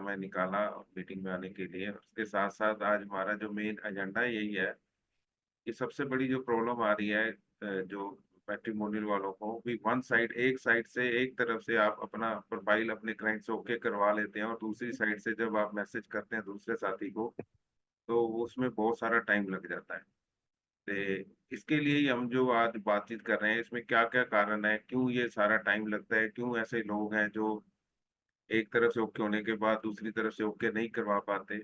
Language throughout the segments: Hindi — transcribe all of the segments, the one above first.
समय निकाला मीटिंग में आने के लिए। उसके साथ साथ आज हमारा जो मेन एजेंडा यही है कि सबसे बड़ी जो प्रॉब्लम आ रही है जो मैट्रिमोनियल वालों को भी, वन साइड, एक साइड से, एक तरफ से आप अपना प्रोफाइल अपने क्लाइंट से ओके करवा लेते हैं और दूसरी साइड से जब आप मैसेज करते हैं दूसरे साथी को तो उसमें बहुत सारा टाइम लग जाता है। तो इसके लिए ही हम जो आज बातचीत कर रहे हैं, इसमें क्या क्या कारण है, क्यों ये सारा टाइम लगता है, क्यों ऐसे लोग हैं जो एक तरफ से ओके होने के बाद दूसरी तरफ से ओके नहीं करवा पाते।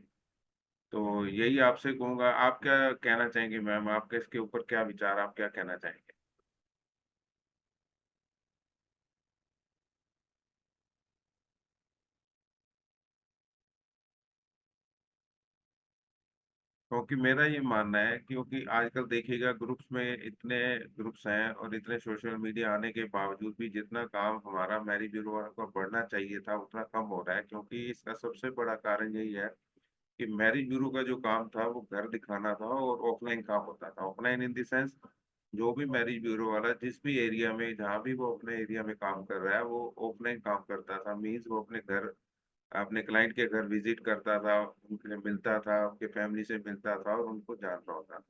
तो यही आपसे कहूंगा, आप क्या कहना चाहेंगे मैम, आपके इसके ऊपर क्या विचार, आप क्या कहना चाहेंगे? क्योंकि मेरा ये मानना है, क्योंकि आजकल देखिएगा ग्रुप्स में इतने ग्रुप्स हैं और इतने सोशल मीडिया आने के बावजूद भी जितना काम हमारा मैरिज ब्यूरो वालों का बढ़ना चाहिए था उतना कम हो रहा है। क्योंकि इसका सबसे बड़ा कारण यही है कि मैरिज ब्यूरो का जो काम था वो घर दिखाना था और ऑफलाइन काम होता था। ऑफलाइन इन द सेंस, जो भी मैरिज ब्यूरो वाला जिस भी एरिया में जहाँ भी वो अपने एरिया में काम कर रहा है वो ऑफलाइन काम करता था। मीन्स वो अपने घर, अपने क्लाइंट के घर विजिट करता था, उनसे मिलता था, उनके फैमिली से मिलता था और उनको जान रहा होता।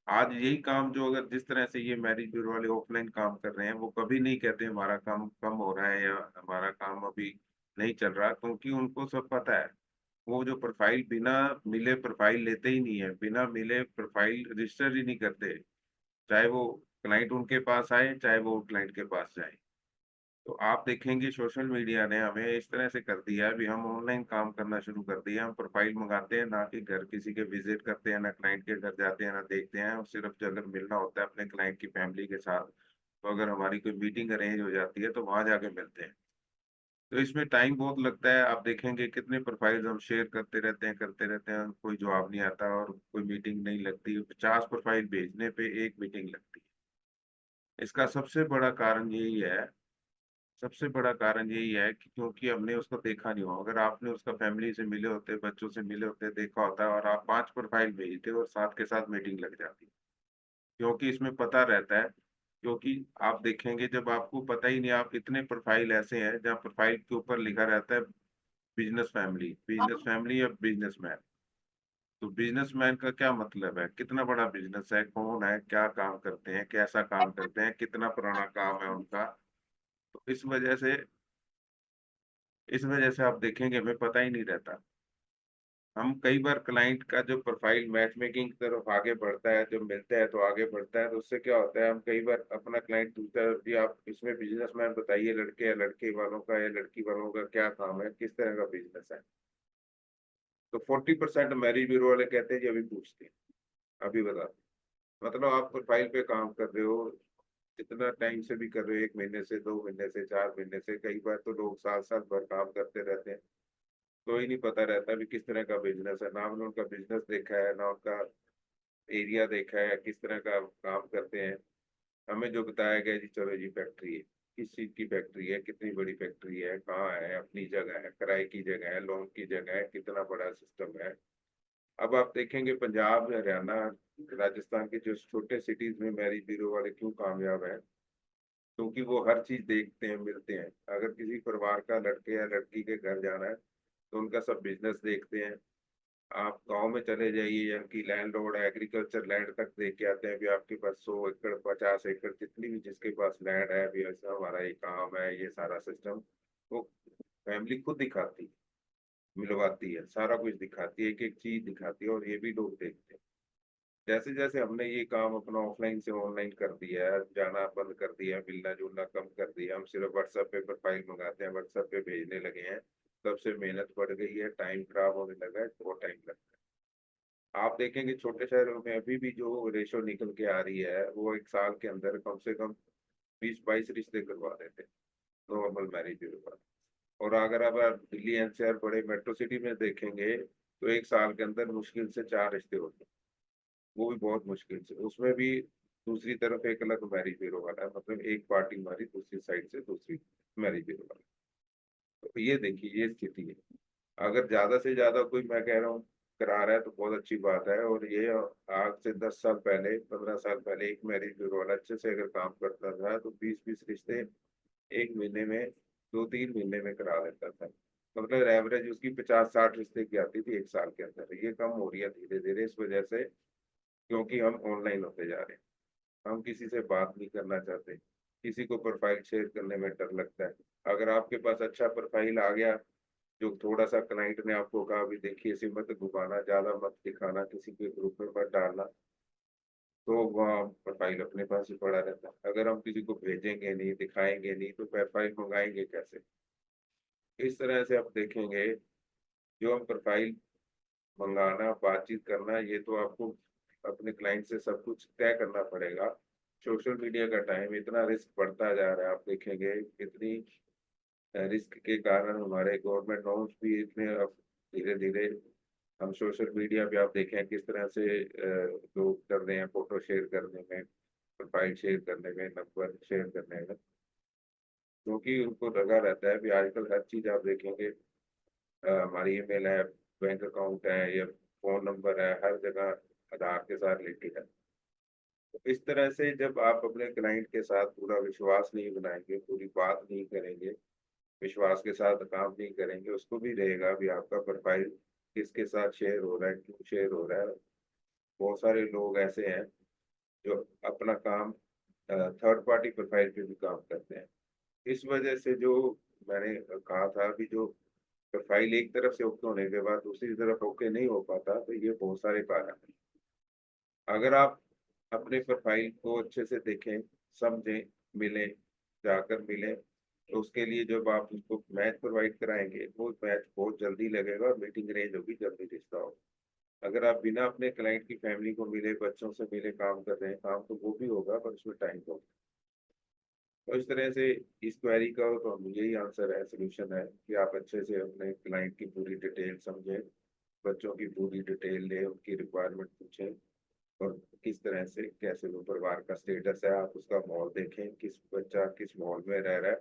आज यही काम जो, अगर जिस तरह से ये मैरिज ब्यूरो वाले ऑफलाइन काम कर रहे हैं, वो कभी नहीं कहते हमारा काम कम हो रहा है या हमारा काम अभी नहीं चल रहा, क्योंकि उनको सब पता है। वो जो प्रोफाइल बिना मिले प्रोफाइल लेते ही नहीं है, बिना मिले प्रोफाइल रजिस्टर ही नहीं करते, चाहे वो क्लाइंट उनके पास आए चाहे वो क्लाइंट के पास जाए। तो आप देखेंगे सोशल मीडिया ने हमें इस तरह से कर दिया है, अभी हम ऑनलाइन काम करना शुरू कर दिया। हम प्रोफाइल मंगाते हैं, ना कि घर किसी के विजिट करते हैं, ना क्लाइंट के घर जाते हैं, ना देखते हैं। और सिर्फ जो अगर मिलना होता है अपने क्लाइंट की फैमिली के साथ, तो अगर हमारी कोई मीटिंग अरेंज हो जाती है तो वहां जाके मिलते हैं। तो इसमें टाइम बहुत लगता है। आप देखेंगे कितने प्रोफाइल्स हम शेयर करते रहते हैं, कोई जवाब नहीं आता और कोई मीटिंग नहीं लगती। 50 प्रोफाइल भेजने पे एक मीटिंग लगती है। इसका सबसे बड़ा कारण यही है, सबसे बड़ा कारण यही है कि क्योंकि हमने उसको देखा नहीं हो। अगर आपने उसका फैमिली से मिले होते, बच्चों से मिले होते, देखा होता, और आप 5 प्रोफाइल भेजते और साथ के साथ मीटिंग लग जाती। क्योंकि इसमें पता रहता है, क्योंकि आप देखेंगे जब आपको पता ही नहीं, आप इतने प्रोफाइल ऐसे हैं जहाँ प्रोफाइल के ऊपर लिखा रहता है बिजनेस फैमिली या बिजनेसमैन। तो बिजनेसमैन का क्या मतलब है, कितना बड़ा बिजनेस है, कौन है, क्या काम करते हैं, कैसा काम करते हैं, कितना पुराना काम है उनका। तो इस वजह से आप देखेंगे हमें पता ही नहीं रहता। हम कई बार क्लाइंट का जो प्रोफाइल मैच मेकिंग की तरफ आगे बढ़ता है, जो मिलता है तो आगे बढ़ता है, तो उससे क्या होता है, हम कई बार अपना क्लाइंट पूछता है कि आप इसमें बिजनेसमैन बताइए, लड़के या लड़के वालों का या लड़की वालों का क्या काम है, किस तरह का बिजनेस है। तो 40% मैरिज ब्यूरो वाले कहते हैं जी अभी पूछते हैं, अभी बताते हैं। मतलब आप प्रोफाइल पे काम कर रहे हो, जितना टाइम से भी कर रहे हो, 1 महीने से, 2 महीने से, 4 महीने से, कई बार तो लोग साल साल भर काम करते रहते हैं। तो ही नहीं पता रहता भी किस तरह का बिजनेस है, ना हमने उनका बिजनेस देखा है, ना उनका एरिया देखा है, किस तरह का काम करते हैं। हमें जो बताया गया जी चलो जी फैक्ट्री है, किस चीज की फैक्ट्री है, कितनी बड़ी फैक्ट्री है, कहाँ है, अपनी जगह है, किराए की जगह है, लोन की जगह है, कितना बड़ा सिस्टम है। अब आप देखेंगे पंजाब, हरियाणा, राजस्थान के जो छोटे सिटीज में मैरिज ब्यूरो वाले क्यों कामयाब है, क्योंकि वो हर चीज देखते हैं, मिलते हैं। अगर किसी परिवार का लड़के या लड़की के घर जाना है तो उनका सब बिजनेस देखते हैं। आप गांव में चले जाइए, यहाँ की लैंड रोड एग्रीकल्चर लैंड तक देख के आते हैं भी आपके पास 100 एकड़, 50 एकड़, जितनी भी जिसके पास लैंड है, अभी ऐसा हमारा ये काम है, ये सारा सिस्टम वो फैमिली खुद दिखाती है, मिलवाती है, सारा कुछ दिखाती है, एक एक चीज दिखाती है और ये भी लोग देखते हैं। जैसे जैसे हमने ये काम अपना ऑफलाइन से ऑनलाइन कर दिया है, जाना बंद कर दिया है, मिलना जुलना कम कर दिया, हम सिर्फ व्हाट्सएप पे प्रोफाइल मंगाते हैं, व्हाट्सएप पे भेजने लगे हैं, तब से मेहनत बढ़ गई है, टाइम खराब होने लगा है, बहुत टाइम लगता है। आप देखेंगे छोटे शहरों में अभी भी जो रेशो निकल के आ रही है, वो एक साल के अंदर कम से कम 20-22 रिश्ते करवा देते हैं नॉर्मल मैरिज ब्यूरो। और अगर अब आप दिल्ली एनसीआर बड़े मेट्रो सिटी में देखेंगे तो एक साल के अंदर मुश्किल से 4 रिश्ते होते हैं, वो भी बहुत मुश्किल से। उसमें भी दूसरी तरफ एक अलग मैरिज ब्यूरो वाला है, मतलब एक पार्टी हमारी दूसरी साइड से दूसरी मैरिज ब्यूरो वाला। तो ये देखिए ये स्थिति है। अगर ज्यादा से ज्यादा कोई, मैं कह रहा हूँ, करा रहा है तो बहुत अच्छी बात है। और ये आज से 10 साल पहले, 15 साल पहले एक मैरिज ब्यूरो वाला अच्छे से अगर काम करता था तो 20-20 रिश्ते एक महीने में, 2-3 महीने में करा लेता था। मतलब एवरेज उसकी 50-60 रिश्ते की आती थी एक साल के अंदर, ये कम हो रही है धीरे धीरे इस वजह से, क्योंकि हम ऑनलाइन होते जा रहे हैं। हम किसी से बात नहीं करना चाहते, किसी को प्रोफाइल शेयर करने में डर लगता है। अगर आपके पास अच्छा प्रोफाइल आ गया, जो थोड़ा सा क्लाइंट ने आपको कहा भी देखिए इसे मत घुमाना, ज्यादा मत दिखाना, किसी के ग्रुप में मत डालना, तो वहाँ प्रोफाइल अपने पास ही पड़ा रहता है। अगर हम किसी को भेजेंगे नहीं, दिखाएंगे नहीं, तो प्रोफाइल मंगाएंगे कैसे? इस तरह से आप देखेंगे, जो हम प्रोफाइल मंगाना, बातचीत करना, ये तो आपको अपने क्लाइंट से सब कुछ तय करना पड़ेगा। सोशल मीडिया का टाइम, इतना रिस्क बढ़ता जा रहा है, आप देखेंगे इतनी रिस्क के कारण हमारे गवर्नमेंट नॉर्म्स भी इतने अब धीरे धीरे, हम सोशल मीडिया पे आप देखें किस तरह से लोग कर रहे हैं फोटो शेयर करने में, प्रोफाइल शेयर करने में, नंबर शेयर करने में, क्योंकि उनको लगा रहता है भी आजकल हर चीज आप देखेंगे, हमारी ईमेल है, बैंक अकाउंट है, या फोन नंबर है, हर जगह आधार के साथ रिलेटेड है। तो इस तरह से जब आप अपने क्लाइंट के साथ पूरा विश्वास नहीं बनाएंगे, पूरी बात नहीं करेंगे, विश्वास के साथ काम नहीं करेंगे, उसको भी रहेगा भी आपका प्रोफाइल किसके साथ शेयर हो रहा है, क्यों शेयर हो रहा है। बहुत सारे लोग ऐसे हैं जो अपना काम थर्ड पार्टी प्रोफाइल पे भी काम करते हैं। इस वजह से जो मैंने कहा था अभी, जो प्रोफाइल एक तरफ से ओके होने के बाद दूसरी तरफ ओके नहीं हो पाता, तो ये बहुत सारे कारण हैं। अगर आप अपने प्रोफाइल को अच्छे से देखें, समझें, मिलें, जाकर मिलें, तो उसके लिए जब आप उसको मैच प्रोवाइड कराएंगे, वो मैच बहुत जल्दी लगेगा और मीटिंग अरेंज होगी, जल्दी रिश्ता होगा। अगर आप बिना अपने क्लाइंट की फैमिली को मिले, बच्चों से मिले काम कर रहे हैं, काम तो वो भी होगा पर उसमें टाइम होगा। तो इस तरह से इस क्वेरी का तो यही आंसर है, सोल्यूशन है कि आप अच्छे से अपने क्लाइंट की पूरी डिटेल समझें, बच्चों की पूरी डिटेल लें, उनकी रिक्वायरमेंट पूछें, और किस तरह से कैसे वो परिवार का स्टेटस है, आप उसका माहौल देखें, किस बच्चा किस माहौल में रह रहा है,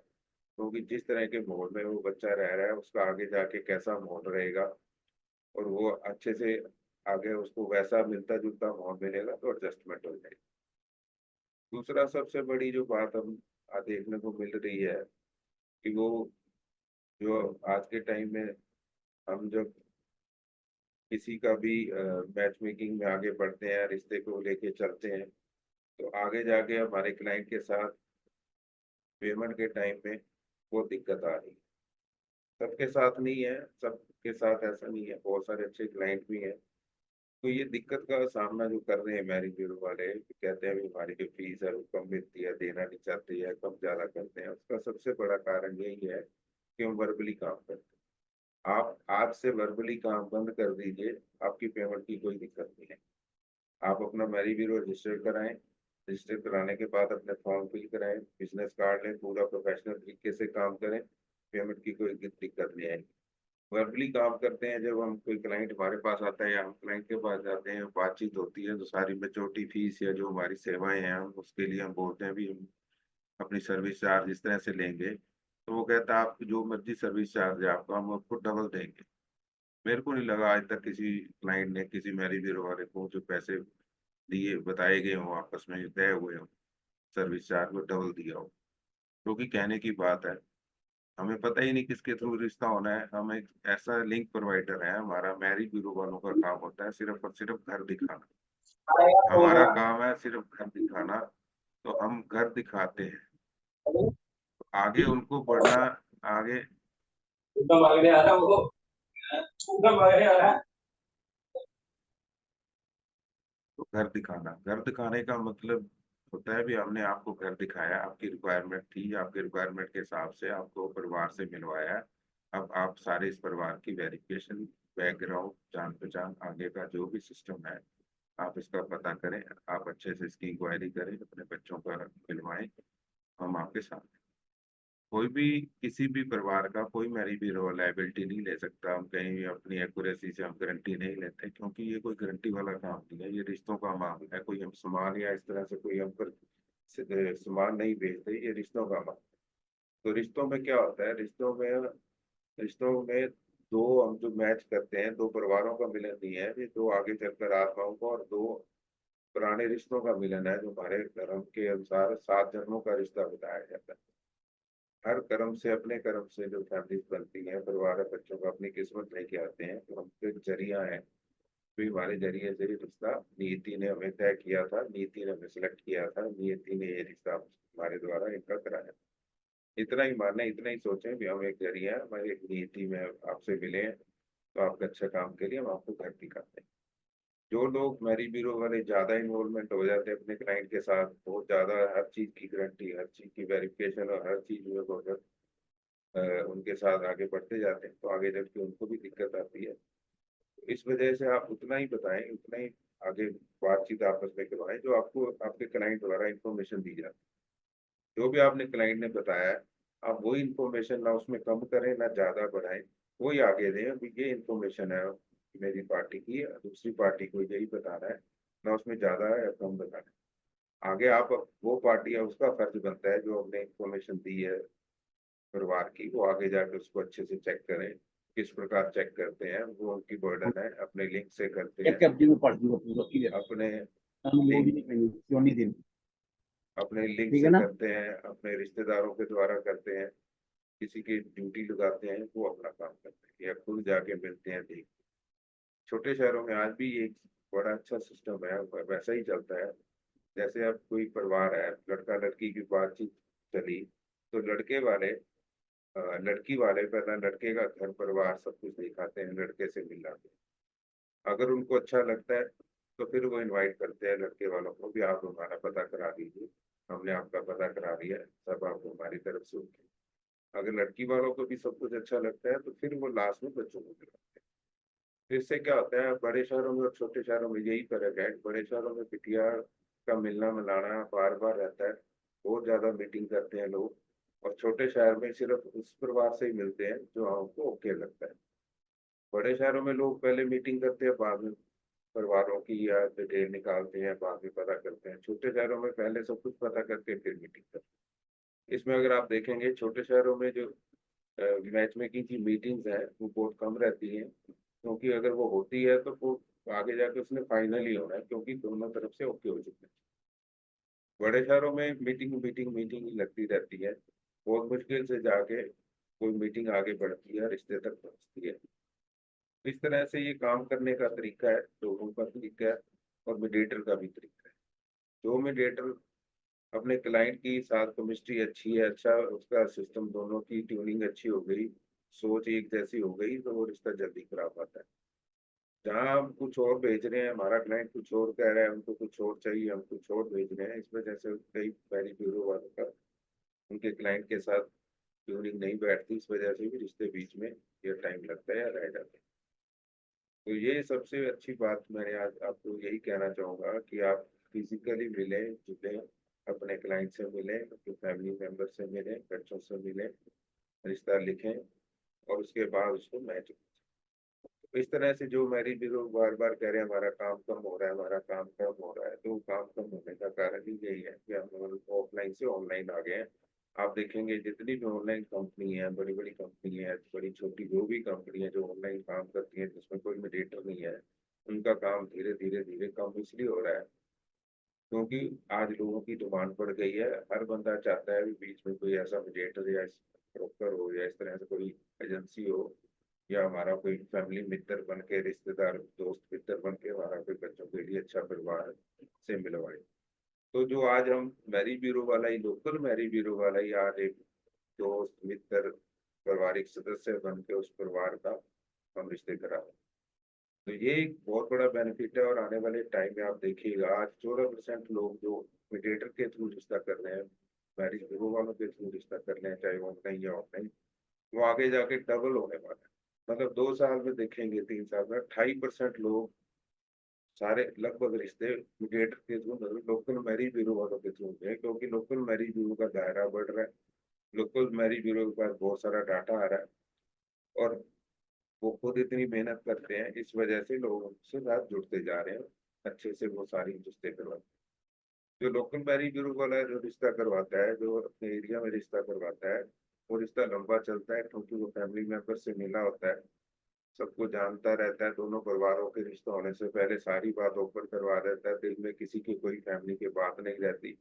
क्योंकि जिस तरह के माहौल में वो बच्चा रह रहा है उसका आगे जाके कैसा माहौल रहेगा, और वो अच्छे से आगे उसको वैसा मिलता जुलता माहौल मिलेगा तो एडजस्टमेंट हो जाएगी। दूसरा सबसे बड़ी जो बात हम आज देखने को मिल रही है कि वो, जो आज के टाइम में हम जब किसी का भी मैच मेकिंग में आगे बढ़ते हैं, रिश्ते को लेके चलते हैं, तो आगे जाके हमारे क्लाइंट के साथ पेमेंट के टाइम में वो दिक्कत आ रही है। सबके साथ नहीं है, सबके साथ ऐसा नहीं है, बहुत सारे अच्छे क्लाइंट भी हैं। तो ये दिक्कत का सामना जो कर रहे हैं मैरिज ब्यूरो वाले, कहते हैं भी हमारी जो फीस है वो कम मिलती है, देना नहीं चाहते हैं, कम ज्यादा करते हैं, उसका सबसे बड़ा कारण यही है कि हम वर्बली काम करते हैं। आप आज से वर्बली काम बंद कर दीजिए, आपकी पेमेंट की कोई दिक्कत नहीं है। आप अपना मैरिज ब्यूरो रजिस्टर कराएं, रजिस्टर कराने के बाद अपने फॉर्म फिल कराएं, बिजनेस कार्ड लें, पूरा प्रोफेशनल तरीके से काम करें, पेमेंट की कोई दिक्कत नहीं आएगी। वर्बली काम करते हैं, जब हम कोई क्लाइंट हमारे पास आता है या हम क्लाइंट के पास जाते हैं, बातचीत होती है, तो सारी मेचोरिटी फीस या जो हमारी सेवाएं हैं हम उसके लिए हम बोलते हैं भी हम अपनी सर्विस चार्ज इस तरह से लेंगे, तो वो कहता है आप जो मर्जी सर्विस चार्ज है आपका, हम आपको डबल देंगे। मेरे को नहीं लगा आज तक किसी क्लाइंट ने किसी मैरिज ब्यूरो वाले को जो पैसे दिए बताए गए हों, आपस में तय हुए हों, सर्विस चार्ज को डबल दिया हो। क्योंकि कहने की बात है, हमें पता ही नहीं किसके थ्रू रिश्ता होना है, हम एक ऐसा लिंक प्रोवाइडर है, हमारा मैरिज ब्यूरो वालों का काम होता है सिर्फ और सिर्फ घर दिखाना। हमारा काम है सिर्फ घर दिखाना, तो हम घर दिखाते हैं। आगे उनको बढ़ना, आगे तो घर दिखाना, घर दिखाने का मतलब होता है भी हमने आपको घर दिखाया, आपकी रिक्वायरमेंट थी, आपके रिक्वायरमेंट के हिसाब से आपको परिवार से मिलवाया। अब आप सारे इस परिवार की वेरिफिकेशन, बैकग्राउंड, जान पहचान, आगे का जो भी सिस्टम है, आप इसका पता करें, आप अच्छे से इसकी इंक्वायरी करें, अपने बच्चों का मिलवाएं, हम आपके साथ हैं। कोई भी किसी भी परिवार का कोई मैरिज ब्यूरो लाइबिलिटी नहीं ले सकता, हम कहीं भी अपनी एक्यूरेसी से हम गारंटी नहीं लेते, क्योंकि ये कोई गारंटी वाला काम नहीं है, ये रिश्तों का मामला है। कोई हम सामान या इस तरह से कोई हम पर सामान नहीं बेचते, ये रिश्तों का मामला। तो रिश्तों में क्या होता है, रिश्तों में दो हम जो मैच करते हैं, दो परिवारों का मिलन नहीं है, ये दो आगे चलकर आत्माओं का और दो पुराने रिश्तों का मिलन है, जो हमारे धर्म के अनुसार 7 जन्मों का रिश्ता बताया जाता है। हर कर्म से, अपने कर्म से जो फैमिली बनती है, परिवार है, बच्चों को अपनी किस्मत लेके आते हैं, तो हम तो एक जरिया है। भी हमारे जरिए से ये रिश्ता नियति ने हमें तय किया था, नियति ने हमें सिलेक्ट किया था, नियति ने ये रिश्ता हमारे द्वारा इनका कराया। इतना ही माने, इतना ही सोचें भी हम एक जरिया है, हमारी एक नियति में आपसे मिले हैं, तो आपके अच्छे काम के लिए हम आपको घर दिखाते हैं। जो लोग मैरी ब्यूरो वाले ज्यादा इन्वॉल्वमेंट हो जाते हैं अपने क्लाइंट के साथ, बहुत ज्यादा, हर चीज की गारंटी, हर चीज की वेरिफिकेशन और हर चीज में वो अगर उनके साथ आगे बढ़ते जाते हैं, तो आगे जाके उनको भी दिक्कत आती है। तो इस वजह से आप उतना ही बताएं, उतना ही आगे बातचीत आपस में करवाएं जो आपको आपके क्लाइंट द्वारा इंफॉर्मेशन दी जाती है। जो भी आपने क्लाइंट ने बताया है, आप वही इंफॉर्मेशन ना उसमें कम करें ना ज्यादा बढ़ाएं, वही आगे दें। अभी ये इंफॉर्मेशन है मेरी पार्टी की, दूसरी पार्टी को यही बताना है, ना उसमें ज्यादा है या कम बताना है। आगे आप, वो पार्टी है उसका फर्ज बनता है जो हमने इंफॉर्मेशन दी है परिवार की, वो आगे जाकर उसको अच्छे से चेक करें। किस प्रकार चेक करते हैं वो उनकी बर्डन है, अपने लिंक से करते È हैं, che abbiamo partito più अपने लिंक, di condizioni del अपने लिंक से Dica करते हैं, अपने रिश्तेदारों के द्वारा करते हैं, किसी की ड्यूटी लगाते हैं, वो अपना काम करते हैं या खुद जाके मिलते हैं देख। छोटे शहरों में आज भी एक बड़ा अच्छा सिस्टम है, वैसा ही चलता है। जैसे अब कोई परिवार है, लड़का लड़की की बातचीत चली, तो लड़के वाले लड़की वाले पहला लड़के का घर परिवार सब कुछ दिखाते हैं, लड़के से मिलाते हैं। अगर उनको अच्छा लगता है तो फिर वो इनवाइट करते हैं लड़के वालों को भी, आप हमारा पता करा दीजिए, हमने आपका पता करा दिया है, सब आपको हमारी तरफ से होंगे। अगर लड़की वालों को भी सब कुछ अच्छा लगता है तो फिर वो लास्ट में बच्चों को बुलाते हैं। तो इससे क्या होता है, बड़े शहरों में और छोटे शहरों में यही फर्क है। बड़े शहरों में बिटिया का मिलना मिलाना बार बार रहता है, बहुत ज्यादा मीटिंग करते हैं लोग, और छोटे शहर में सिर्फ उस परिवार से ही मिलते हैं जो हमको ओके लगता है। बड़े शहरों में लोग पहले मीटिंग करते हैं, बाद में परिवारों की या डिटेल निकालते हैं, बाद में पता करते हैं। छोटे शहरों में पहले सब कुछ पता करके फिर मीटिंग करते हैं। इसमें अगर आप देखेंगे छोटे शहरों में जो मैच मेकिंग की मीटिंग्स है वो बहुत कम रहती हैं, क्योंकि अगर वो होती है तो वो आगे जाके उसने फाइनल ही होना है, क्योंकि दोनों तरफ से ओके हो चुके हैं। बड़े शहरों में मीटिंग मीटिंग मीटिंग ही लगती रहती है, बहुत मुश्किल से जाके कोई मीटिंग आगे बढ़ती है, रिश्ते तक पहुंचती है। इस तरह से ये काम करने का तरीका है, लोगों का तरीका है, और मीडिएटर का भी तरीका है। जो मीडिएटर अपने क्लाइंट की साथ केमिस्ट्री अच्छी है, अच्छा उसका सिस्टम, दोनों की ट्यूनिंग अच्छी हो गई, सोच एक जैसी हो गई, तो वो रिश्ता जल्दी खराब पाता है। जहाँ हम कुछ और भेज रहे हैं, हमारा क्लाइंट कुछ और कह रहा है, हमको कुछ और चाहिए, हम कुछ और भेज रहे हैं, इस वजह से कई पहली ब्यूरो वालों का उनके क्लाइंट के साथ ट्यूनिंग नहीं बैठती, इस वजह से भी रिश्ते बीच में ये टाइम लगता है या रह जाते हैं। तो ये सबसे अच्छी बात मैंने आज आपको यही कहना चाहूंगा कि आप फिजिकली मिलें, जुटें, अपने क्लाइंट से मिलें, अपने फैमिली मेंबर से मिलें, बच्चों से मिलें, रिश्ता लिखें, और उसके बाद उसको मैच। इस तरह से जो मैरी ब्यूरो बार बार कह रहे हैं हमारा काम कम हो रहा है, हमारा काम कम हो रहा है, तो काम कम होने का कारण ही यही है कि हम ऑफलाइन से ऑनलाइन आ गए हैं। आप देखेंगे जितनी भी ऑनलाइन कंपनी है, बड़ी बड़ी कंपनी है, बड़ी छोटी जो भी कंपनी है जो ऑनलाइन काम करती है जिसमें कोई मीडिएटर नहीं है, उनका काम धीरे धीरे धीरे कम इसलिए हो रहा है क्योंकि आज लोगों की डिमांड बढ़ गई है। हर बंदा चाहता है कि बीच में कोई ऐसा मीडिएटर या ब्रोकर हो, या इस तरह से कोई एजेंसी हो, या हमारा कोई फैमिली मित्र बन के, रिश्तेदार दोस्त मित्र बन के हमारा कोई बच्चों के लिए अच्छा परिवार से मिलवाए। तो जो आज हम मैरी ब्यूरो वाला ही, लोकल मैरी ब्यूरो वाला ही आज एक दोस्त मित्र पारिवारिक सदस्य बन के उस परिवार का हम रिश्ते करा रहे हैं। तो ये एक बहुत बड़ा बेनिफिट है, और आने वाले टाइम में आप देखिएगा आज 14% लोग जो मीडिएटर के थ्रू रिश्ता कर रहे हैं, मैरिज ब्यूरो वालों के थ्रू रिश्ता कर रहे हैं, चाहे ऑनलाइन या ऑफलाइन, वो आगे जाके डबल होने वाला है। मतलब 2 साल में देखेंगे, 3 साल में 28% लोग सारे लगभग रिश्ते मीडिएटर के थ्रू, मतलब लोकल मैरिज ब्यूरो वालों के थ्रू है, क्योंकि लोकल मैरिज ब्यूरो का दायरा बढ़ रहा है। लोकल मैरिज ब्यूरो के पास बहुत सारा डाटा आ रहा है, और वो खुद इतनी मेहनत करते हैं, इस वजह से लोग उनसे साथ जुड़ते जा रहे हैं, अच्छे से वो सारी रिश्ते करवाते हैं। जो लोकल मैरिज ब्यूरो वाला है, जो रिश्ता करवाता है, जो अपने एरिया में रिश्ता करवाता है, वो रिश्ता लंबा चलता है, क्योंकि वो फैमिली मेंबर से मिला होता है, सबको जानता रहता है, दोनों परिवारों के रिश्ता होने से पहले सारी बात ओपन करवा देता है, दिल में किसी की कोई फैमिली की बात नहीं रहती।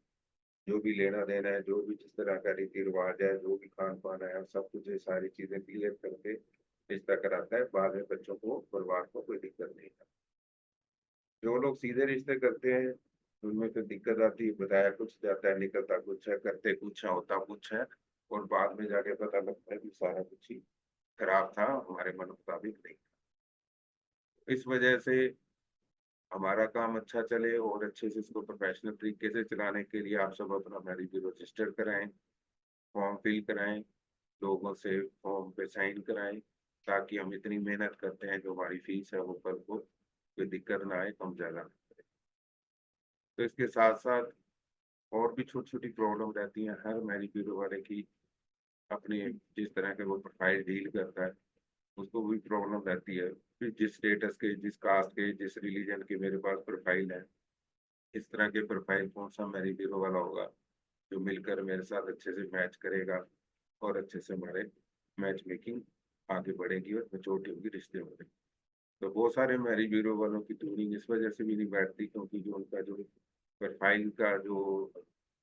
जो भी लेना देना है, जो भी जिस तरह का रीति रिवाज है, जो भी खान पान है, सब कुछ ये सारी चीजें क्लियर करके रिश्ता कराता है। बाद में बच्चों को, परिवार को कोई दिक्कत नहीं है। जो लोग सीधे रिश्ते करते हैं उनमें तो दिक्कत आती है, बताया कुछ जाता है, निकलता कुछ है, करते कुछ है, होता कुछ है, और बाद में जाके पता लगता है कि सारा कुछ ही खराब था, हमारे मन मुताबिक नहीं। इस वजह से हमारा काम अच्छा चले और अच्छे से इसको प्रोफेशनल तरीके से चलाने के लिए आप सब अपना मैरिज ब्यूरो रजिस्टर कराएं, फॉर्म फिल कराएं, लोगों से फॉर्म पे साइन कराएं, ताकि हम इतनी मेहनत करते हैं, जो हमारी फीस है वो कल को कोई दिक्कत ना आए, कम ज्यादा ना करे। तो इसके साथ साथ और भी छोटी छोटी प्रॉब्लम रहती हैं हर मैरिज ब्यूरो वाले की, अपनी जिस तरह के वो प्रोफाइल डील करता है उसको भी प्रॉब्लम रहती है। फिर जिस स्टेटस के, जिस कास्ट के, जिस रिलीजन के मेरे पास प्रोफाइल है, इस तरह के प्रोफाइल कौन सा मैरिज ब्यूरो वाला होगा जो मिलकर मेरे साथ अच्छे से मैच करेगा और अच्छे से हमारे मैच मेकिंग आगे बढ़ेगी और मेचोरिटी होगी रिश्ते में। तो बहुत सारे मैरिज ब्यूरो वालों की ट्यूनिंग इस वजह से भी नहीं बैठती, क्योंकि जो उनका जो प्रोफाइल का जो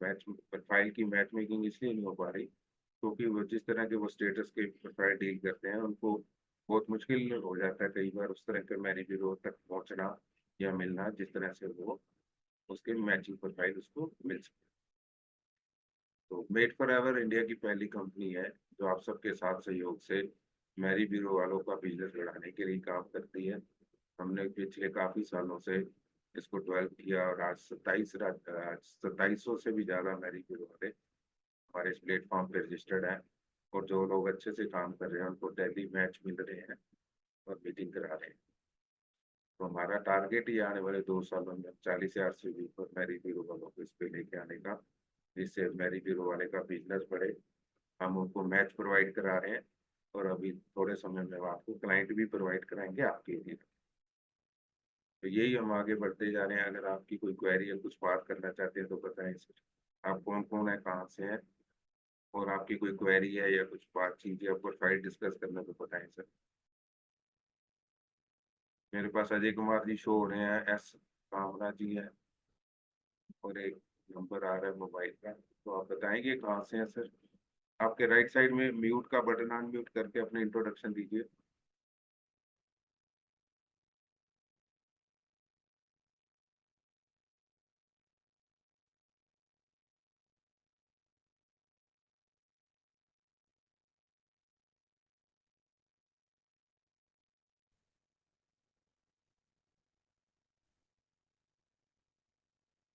मैच प्रोफाइल की मैच मेकिंग इसलिए नहीं हो पा रही क्योंकि वो जिस तरह के वो स्टेटस के प्रोफाइल डील करते हैं उनको बहुत मुश्किल हो जाता है कई बार उस तरह के मैरिज ब्यूरो तक पहुंचना या मिलना जिस तरह से वो उसके मैचिंग प्रोफाइल उसको मिल सके। तो मेड फॉर एवर इंडिया की पहली कंपनी है जो आप सबके साथ सहयोग से मैरिज ब्यूरो वालों का बिजनेस बढ़ाने के लिए काम करती है। हमने पिछले काफी सालों से इसको डेवलप किया और आज 2700 से भी ज्यादा मैरिज ब्यूरो वाले हमारे इस प्लेटफॉर्म पे रजिस्टर्ड है, और जो लोग अच्छे से काम कर रहे हैं उनको डेली मैच मिल रहे हैं और मीटिंग करा रहे हैं। तो हमारा टारगेट ही आने वाले 2 सालों में 40,000 से भी ऊपर मैरिज ब्यूरो वालों को इस पे लेके आने का, जिससे मैरिज ब्यूरो वाले का बिजनेस बढ़े। हम उनको मैच प्रोवाइड करा रहे हैं और अभी थोड़े समय में हम आपको क्लाइंट भी प्रोवाइड कराएंगे आपके लिए। तो यही हम आगे बढ़ते जा रहे हैं। अगर आपकी कोई क्वेरी या कुछ बात करना चाहते हैं तो बताएं सर, आप कौन कौन है, कहाँ से हैं, और आपकी कोई क्वेरी है या कुछ बातचीत या प्रोफाइल डिस्कस करना तो बताएं सर। मेरे पास अजय कुमार जी शो हो रहे हैं, एस कामरा जी है, और एक नंबर आ रहा है मोबाइल का, तो आप बताएंगे कहाँ से हैं सर। आपके राइट साइड में म्यूट का बटन, अनम्यूट करके अपने इंट्रोडक्शन दीजिए।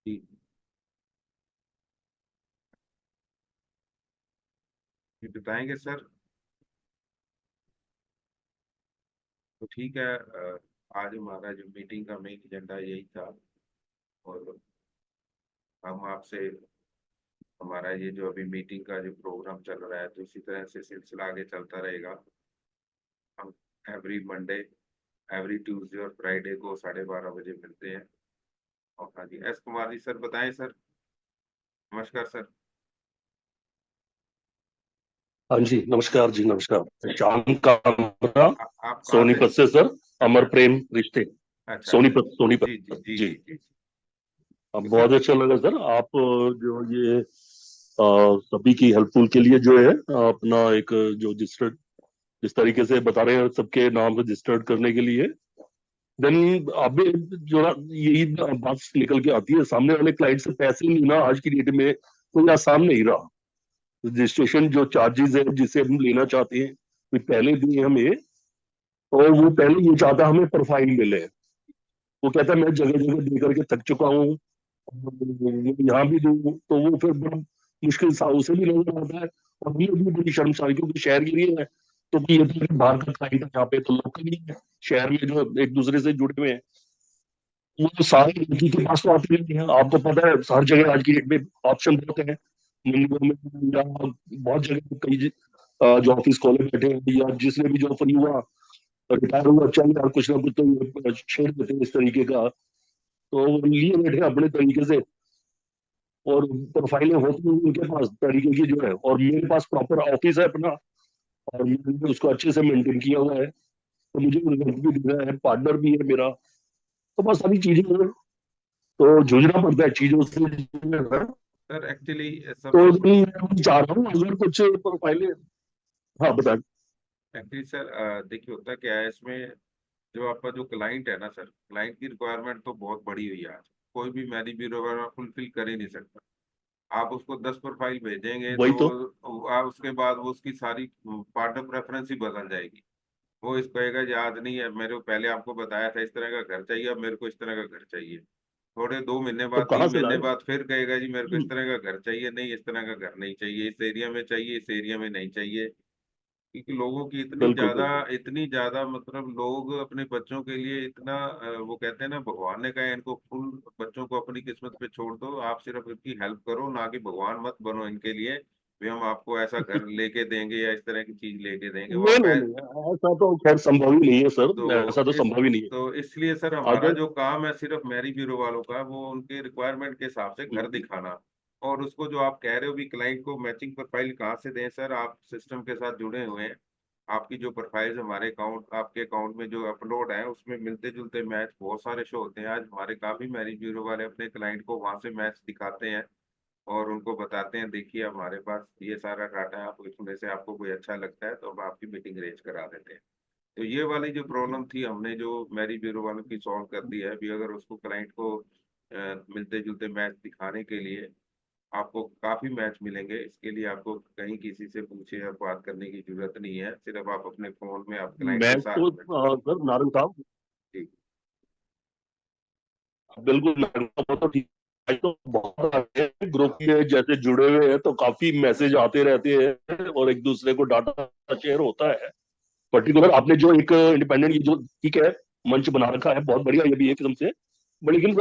जी जी, बताएंगे सर। तो ठीक है, आज हमारा जो मीटिंग का मेन एजेंडा यही था, और हम आपसे हमारा ये जो अभी मीटिंग का जो प्रोग्राम चल रहा है तो इसी तरह से सिलसिला आगे चलता रहेगा। हम एवरी मंडे, एवरी ट्यूसडे और फ्राइडे को 12:30 बजे मिलते हैं। और हाँ जी, एस कुमार जी सर बताएं सर। नमस्कार सर। हाँ जी, नमस्कार जी, नमस्कार। श्याम कामरा, आप कहाँ से? सोनीपत से सर। अच्छा अमर अच्छा प्रेम रिश्ते, अच्छा अच्छा। सोनीपत, सोनीपत जी जी जी जी। जी जी। अब तो बहुत सर, अच्छा लगा सर, आप जो ये सभी की हेल्पफुल के लिए जो है अपना एक जो रजिस्टर्ड जिस तरीके से बता रहे हैं सबके नाम रजिस्टर्ड करने के लिए, देन अभी जो ना यही बात निकल के आती है, सामने वाले क्लाइंट से पैसे नहीं ना आज की डेट में कोई आसान नहीं रहा। रजिस्ट्रेशन जो चार्जेस है जिसे हम लेना चाहते हैं वे पहले दिए हमें, और वो पहले ये चाहता हमें प्रोफाइल मिले। वो कहता है मैं जगह जगह दे करके थक चुका हूँ, यहाँ भी दूँ, तो वो फिर बड़ा मुश्किल सा उसे भी नजर आता है। और ये भी बड़ी शर्मसारी, क्योंकि शहर के लिए है तो ये तो फिर बाहर का क्लाइंट है, यहाँ पे तो लोकल ही है शहर में जो एक दूसरे से जुड़े हुए हैं। वो तो सारे लड़की के पास तो आते नहीं है, आपको पता है हर जगह आज की डेट में ऑप्शन बहुत है, मंडियों में या बहुत जगह कई जो ऑफिस खोले बैठे हैं या जिसने भी जो फ्री हुआ रिटायर हुआ, चल यार कुछ ना कुछ तो ये छेड़ देते हैं इस तरीके का, तो वो लिए बैठे हैं अपने तरीके से, और प्रोफाइलें होती हैं उनके पास तरीके की जो है, और मेरे पास प्रॉपर ऑफिस है अपना, और मैंने उसको अच्छे से मेंटेन किया हुआ है, तो मुझे रिजल्ट भी दिख रहा है, पार्टनर भी है मेरा। तो बस सारी चीजें हैं, तो जूझना पड़ता है चीजों से जो है ना। सर एक्चुअली तो सबसे मैं चाह रहा हूँ अगर कुछ प्रोफाइल। हाँ बताएं। एक्चुअली सर देखिए होता क्या है इसमें, जो आपका जो क्लाइंट है ना सर, क्लाइंट की रिक्वायरमेंट तो बहुत बड़ी हुई है आज। कोई भी मैरी ब्यूरो वाला फुलफिल कर ही नहीं सकता। आप उसको 10 प्रोफाइल भेजेंगे तो वही तो। आप उसके बाद वो उसकी सारी पार्ट ऑफ प्रेफरेंस ही बदल जाएगी। वो इस कहेगा जी आज नहीं है, मेरे को पहले आपको बताया था इस तरह का घर चाहिए, अब मेरे को इस तरह का घर चाहिए। थोड़े 2 महीने तो बाद कहाँ तीन से महीने लाए? बाद फिर कहेगा जी मेरे को इस तरह का घर चाहिए, नहीं इस तरह का घर नहीं चाहिए, इस एरिया में चाहिए, इस एरिया में नहीं चाहिए। क्योंकि लोगों की बिल्कुल बिल्कुल। इतनी ज्यादा मतलब लोग अपने बच्चों के लिए इतना वो कहते हैं ना, भगवान ने कहा है इनको फुल बच्चों को अपनी किस्मत पे छोड़ दो, आप सिर्फ इनकी हेल्प करो, ना कि भगवान मत बनो इनके लिए भी हम आपको ऐसा घर लेके देंगे या इस तरह की चीज लेके देंगे। वो नहीं आप नहीं नहीं, ऐसा तो खैर संभव ही नहीं है सर, ऐसा तो संभव ही नहीं है। तो इसलिए सर हमारा अगर जो काम है सिर्फ मैरी ब्यूरो वालों का, वो उनके रिक्वायरमेंट के हिसाब से घर हम्म, दिखाना। और उसको जो आप कह रहे हो भी क्लाइंट को मैचिंग प्रोफाइल कहाँ से दें, सर आप सिस्टम के साथ जुड़े हुए हैं। आपकी जो प्रोफाइल हमारे अकाउंट आपके अकाउंट में जो अपलोड है उसमें मिलते जुलते मैच बहुत सारे शो होते हैं। आज हमारे काफी मैरिज ब्यूरो वाले अपने क्लाइंट को वहां से मैच दिखाते हैं और उनको बताते हैं देखिए हमारे पास ये सारा डाटा है, आप इसमें से आपको कोई अच्छा लगता है तो हम आपकी मीटिंग अरेंज करा देते हैं। तो ये वाली जो प्रॉब्लम थी हमने जो मैरिज ब्यूरो वालों की सॉल्व कर दी है। अभी अगर उसको क्लाइंट को मिलते जुलते मैच दिखाने के लिए आपको काफी मैच मिलेंगे। इसके लिए आपको कहीं किसी से पूछे या बात करने की जरूरत नहीं है, सिर्फ आप अपने फोन में आप क्लाइंट मैं के तो साथ सर नारंग साहब, ठीक। बिल्कुल नारंग साहब तो ठीक है। तो बहुत आगे ग्रुप में जैसे जुड़े हुए हैं तो काफी मैसेज आते रहते हैं और एक दूसरे को डाटा शेयर होता है। पर्टिकुलर आपने जो एक इंडिपेंडेंट, ये जो ठीक है मंच बना रखा है, बहुत बढ़िया ये भी एक किस्म से। बट लेकिन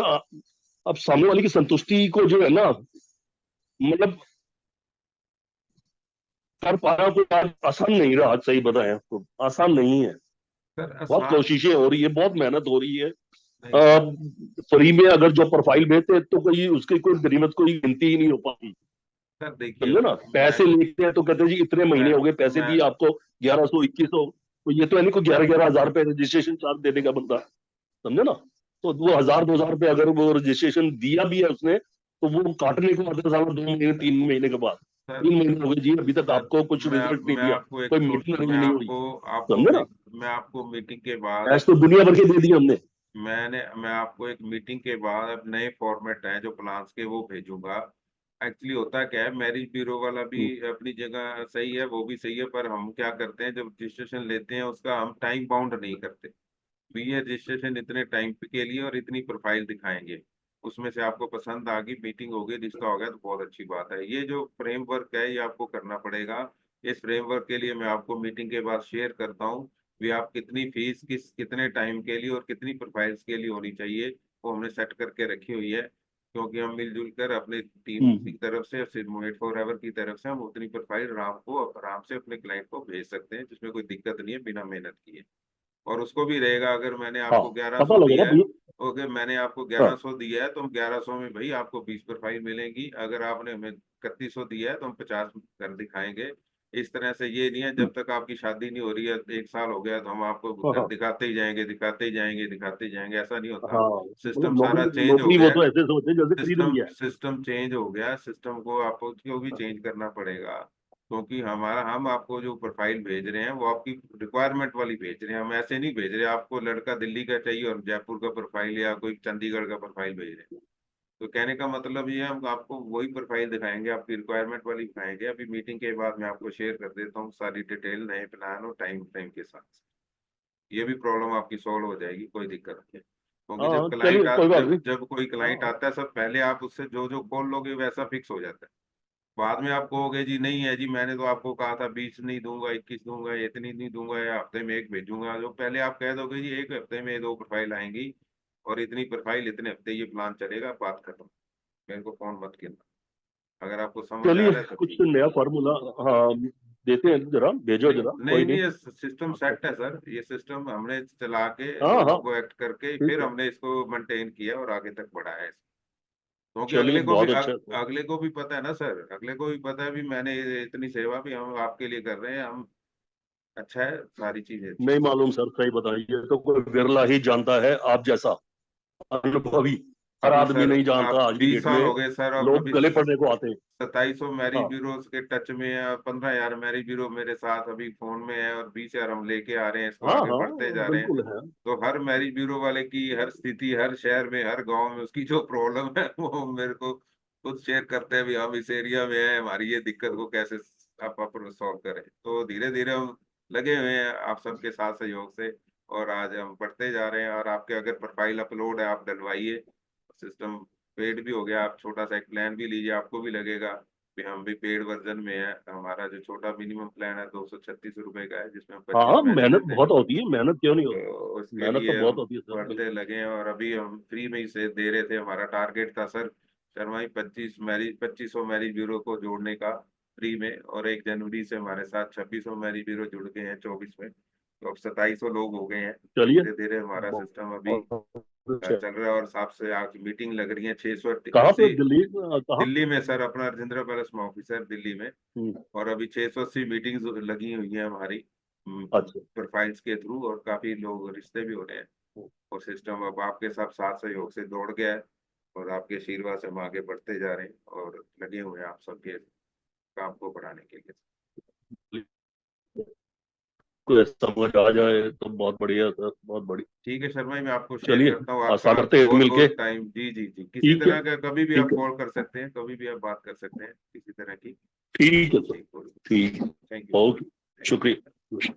अब सामने वाले की संतुष्टि को जो है ना, मतलब कर पाना कोई आसान नहीं रहा, सही बताएं आपको आसान नहीं है। सर बहुत आसान कोशिशें हो रही है, बहुत मेहनत हो रही है। नहीं सर। फ्री में अगर जो प्रोफाइल भेजते हैं तो कोई उसकी कोई गनीमत कोई गिनती ही नहीं हो पाती। सर देखिए समझे ना, मैं पैसे लेते हैं तो कहते हैं जी इतने मैं महीने हो गए, पैसे मैं दिए आपको 1100 2100। तो ये तो है नहीं को 11 11 हज़ार रुपए रजिस्ट्रेशन चार्ज दे देगा बंदा। समझे ना। तो वो 1000 2000 रुपए अगर वो रजिस्ट्रेशन दिया भी है उसने, तो वो काटने को आधे साल 2 महीने 3 महीने के बाद। सर 3 महीने हो गए जी, अभी तक सर आपको कुछ रिजल्ट नहीं मैं दिया, आपको एक कोई छोट मीटिंग अरेंज नहीं हुई। आपको समझे ना। एक मैं आपको मीटिंग के बाद ऐसे तो दुनिया भर के दे दिए हमने। मैं आपको एक मीटिंग के बाद अब नए फॉर्मेट है जो प्लान्स के वो भेजूंगा। एक्चुअली होता क्या है, मैरिज ब्यूरो वाला भी हम्म, अपनी जगह सही है, वो भी सही है, पर हम क्या करते हैं जब रजिस्ट्रेशन लेते हैं उसका हम टाइम बाउंड नहीं करते। तो ये रजिस्ट्रेशन इतने टाइम के लिए और इतनी प्रोफाइल दिखाएंगे, उसमें से आपको पसंद आ गई, मीटिंग हो गई, रिश्ता हो गया तो बहुत अच्छी बात है। ये जो फ्रेमवर्क है ये आपको करना पड़ेगा। इस फ्रेमवर्क के लिए मैं आपको मीटिंग के बाद शेयर करता हूँ भी आप कितनी फीस कितने टाइम के लिए और कितनी प्रोफाइल्स के लिए होनी चाहिए, वो हमने सेट करके रखी हुई है। क्योंकि हम मिलजुल कर अपनी टीम की हम्म। तरफ से सिरमोएट फॉर एवर की तरफ से हम उतनी प्रोफाइल आराम से अपने क्लाइंट को भेज सकते हैं, जिसमें कोई दिक्कत नहीं है, बिना मेहनत किए। और उसको भी रहेगा अगर मैंने हाँ, आपको ग्यारह पता सौ लगेगा दिया है, भैया। ओके मैंने आपको ग्यारह हाँ सौ दिया है तो हम 1100 में भाई आपको 20 प्रोफाइल मिलेंगी। अगर आपने हमें 3100 दिया है तो हम 50 कर दिखाएंगे। इस तरह से ये नहीं है हम्म, जब तक आपकी शादी नहीं हो रही है 1 साल हो गया तो हम आपको हाँ घर हाँ दिखाते ही जाएंगे, दिखाते ही जाएंगे, दिखाते ही जाएंगे, ऐसा नहीं होता। हाँ, सिस्टम मतलब सारा नौकरी चेंज हो नौकरी वो गया है। तो ऐसे सोचते हैं जैसे खरीद सिस्टम लिया है। सिस्टम चेंज हो गया, सिस्टम को आपको भी चेंज करना पड़ेगा। क्योंकि हम आपको जो प्रोफाइल भेज रहे हैं वो आपकी रिक्वायरमेंट वाली भेज रहे हैं, हम ऐसे नहीं भेज रहे आपको लड़का दिल्ली का चाहिए और जयपुर का प्रोफाइल या कोई चंडीगढ़ का प्रोफाइल भेज रहे हैं। तो कहने का मतलब ये है हम आपको वही प्रोफाइल दिखाएंगे, आपकी रिक्वायरमेंट वाली दिखाएंगे। अभी मीटिंग के बाद मैं आपको शेयर कर देता हूँ सारी डिटेल, नए प्लान और टाइम टाइम के साथ। ये भी प्रॉब्लम आपकी सॉल्व हो जाएगी, कोई दिक्कत नहीं है। क्योंकि हाँ चलिए कोई बात नहीं। जब कोई क्लाइंट हाँ आता है सब पहले आप उससे जो जो कॉल लोगे वैसा फिक्स हो जाता है। बाद में आप कहोगे जी नहीं है जी मैंने तो आपको कहा था 20 नहीं दूंगा, 21 दूंगा, इतनी नहीं दूंगा, या हफ्ते में एक भेजूंगा, जो पहले आप कह दोगे जी एक हफ्ते में 2 प्रोफाइल आएंगी और इतनी प्रोफाइल इतने हफ्ते ये प्लान चलेगा, बात खत्म। मेरे को फोन मत करना, अगर आपको समझ आ चलिए, रहा है तो कुछ ठीक। नया फार्मूला हाँ देते हैं, जरा भेजो नहीं जरा, नहीं कोई नहीं, नहीं। ये सिस्टम सेट है सर, ये सिस्टम हमने चला के हाँ लोगों हाँ को एक्ट करके ठीक फिर है। हमने इसको मेंटेन किया और आगे तक बढ़ाया है। क्योंकि चलिए बहुत अच्छा है। अगले को भी पता है ना सर, अगले को भी पता है भी मैंने इतनी सेवा भी हम आपके लिए कर रहे हैं हम, अच्छा है, सारी चीजें अच्छी नहीं हैं। मालूम सर, सही बताइए तो कोई विरला ही जानता है आप जैसा अनुभवी। हर अभी आदमी सर नहीं जानता, आप आज की 20 डेट साल हो में गए सर, अब लोग अभी गले पड़ने को आते हैं। 2700 मैरिज हाँ ब्यूरो के टच में है, 15,000 मैरिज ब्यूरो मेरे साथ अभी फोन में है, और 20,000 हम लेके आ रहे हैं, इसको हाँ आगे हाँ, बढ़ते जा रहे हैं। बिल्कुल है। तो हर मैरिज ब्यूरो वाले की हर स्थिति, हर शहर में, हर गांव में उसकी जो प्रॉब्लम है वो मेरे को खुद शेयर करते हैं, भी हम इस एरिया में हैं, हमारी ये दिक्कत को कैसे आप सॉल्व करें। तो धीरे धीरे हम लगे हुए हैं आप सबके साथ सहयोग से, और आज हम बढ़ते जा रहे हैं। और आपके अगर प्रोफाइल अपलोड है आप डलवाइए, सिस्टम पेड भी हो गया, आप छोटा सा एक प्लान भी लीजिए, आपको भी लगेगा कि हम भी पेड वर्जन में है। हमारा जो छोटा मिनिमम प्लान है 236 रुपए का है, जिसमें हम 25 हाँ, मैरिज मेहनत देते हैं। बहुत होती है, मेहनत क्यों नहीं होती। तो उसके मेहनत तो लिए बहुत हम होती है सर, बढ़ते बिल्कुल। लगे हैं, और अभी हम फ्री में ही से दे रहे थे। हमारा टारगेट था sir Sharma ji 2500 marriage bureau को जोड़ने का फ्री में, और 1 जनवरी से हमारे साथ 2600 मैरिज ब्यूरो जुड़ गए हैं 24 में, तो अब 2700 लोग हो गए हैं। चलिए, धीरे धीरे हमारा सिस्टम अभी बहुत अच्छा। चल रहा है, और साहब से आज मीटिंग लग रही है 680। कहाँ पे, दिल्ली कहाँ? दिल्ली में सर, अपना राजेंद्र पैलेस में ऑफिस है दिल्ली में, हम्म, और अभी 680 मीटिंग्स लगी हुई है हमारी अच्छा। प्रोफाइल्स के थ्रू, और काफी लोग रिश्ते भी हो रहे हैं। और सिस्टम अब आपके सब साथ सहयोग से दौड़ गया है, और आपके आशीर्वाद से हम आगे बढ़ते जा रहे हैं, और लगे हुए हैं आप सबके काम को बढ़ाने के लिए। कोई समझ आ जाए तो बहुत बढ़िया सर, बहुत बढ़िया। ठीक है शर्मा जी, मैं आपको शेयर चलिए, करता हूँ। आशा आपका करते हैं बहुत मिलके। बहुत टाइम। जी जी जी, किसी ठीक है, तरह का कभी भी आप ठीक है, कॉल कर सकते हैं, कभी भी आप बात कर सकते हैं किसी तरह की। ठीक है सर, ठीक, ठीक है। Thank you sir. ओके, शुक्रिया।